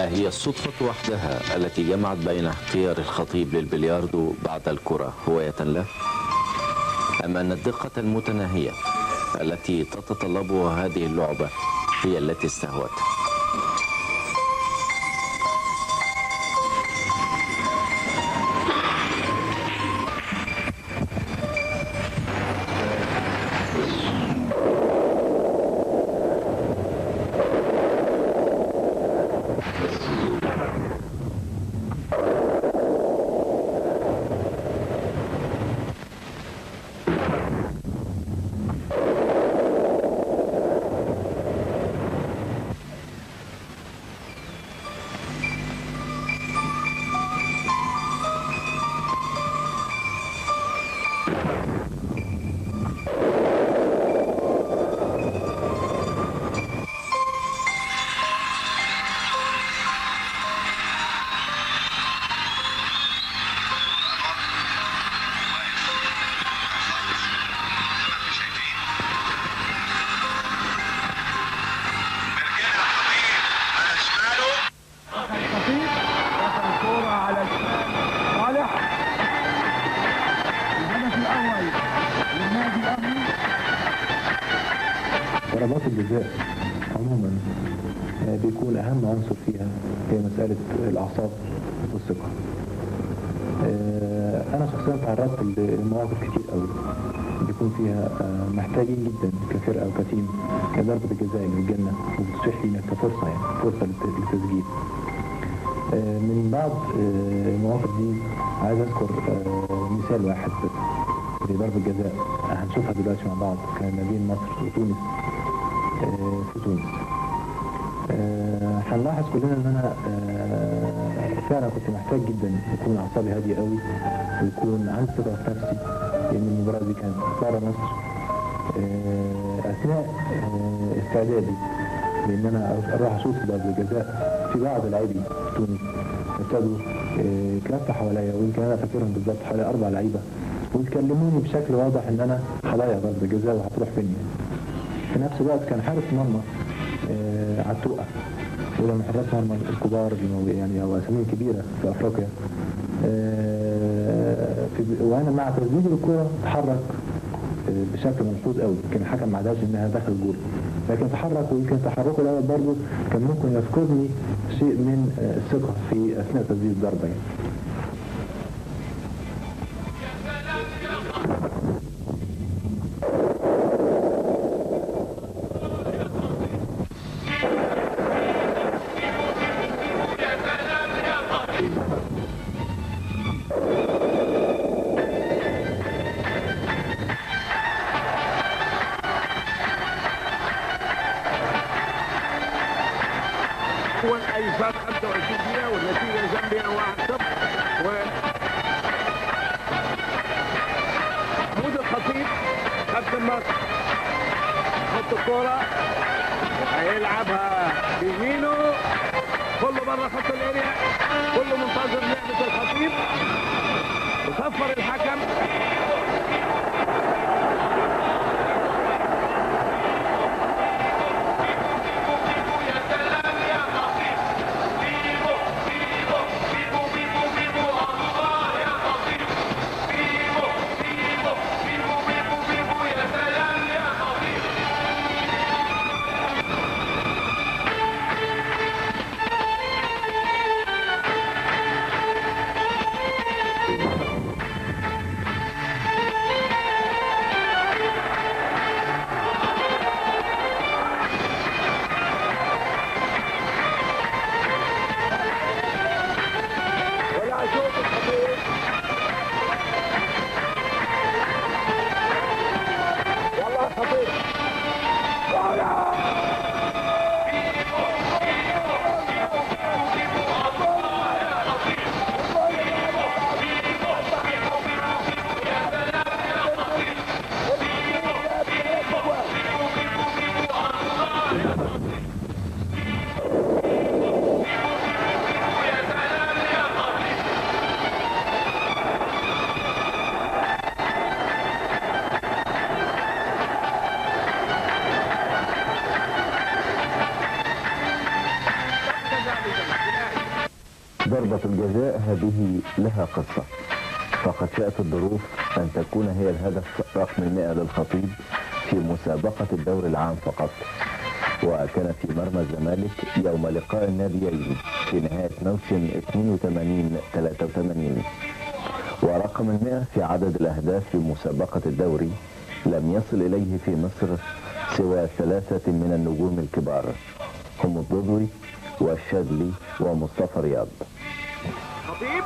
هي الصدفة وحدها التي جمعت بين اختيار الخطيب للبلياردو بعد الكرة هواية له؟ أم أن الدقة المتناهية التي تتطلبها هذه اللعبة هي التي استهوته؟ ضربات الجزاء عموما بيكون أهم عنصر فيها هي مسألة الأعصاب والثقة. أنا شخصيا تعرضت لمواقف كتير قوي بيكون فيها محتاجين جدا كفرقة أو كتيم لضربة الجزاء اللي بتجيلنا وبتتيح لنا كفرصة، يعني فرصة للتسجيل. من بعض المواقف دي عايز أذكر مثال واحد بس لضربة الجزاء هنشوفها دلوقتي مع بعض، كان ما بين مصر وتونس. في تونس هنلاحظ كلنا ان انا فعلا كنت محتاج جدا يكون اعصابي هاديه قوي ويكون عندي ثقه في نفسي، لان المباراه دي كانت بره مصر. اثناء استعدادي لان انا اروح اشوف ضربه الجزاء، في بعض لاعبي في تونس ابتدوا يتلفوا حواليا، ويمكن انا فاكرهم بالظبط حوالي 4 لعيبه، ويكلموني بشكل واضح ان انا هضيع ضربه الجزاء وهتروح مني. في نفس الوقت كان حارس مرمى عتوقة، وده من حراس مرمى الكبار يعني او اسامي كبيره في افريقيا. وانا مع تسديد الكره تحرك بشكل ملحوظ قوي، كان الحكم ما عداش انها دخل جول، لكن تحرك، ويمكن تحركه الاول برضه كان ممكن يفقدني شيء من الثقه في اثناء تسديد الضربه يعني. ايسر 25 دقيقه والنتيجه زامبيا 1-0. محمود الخطيب كابتن مصر حط الكوره هيلعبها بيمينه، كله بره خط الاريا، كله منتظر لعبه الخطيب وصفر الحكم. ضربة الجزاء هذه لها قصة، فقد شاءت الظروف أن تكون هي الهدف رقم 100 للخطيب في مسابقة الدور العام فقط، وكان في مرمى الزمالك يوم لقاء الناديين في نهاية موسم 82-83. ورقم 100 في عدد الأهداف في مسابقة الدوري لم يصل إليه في مصر سوى 3 من النجوم الكبار، هم الضبوي والشاذلي ومصطفى رياض. خطيب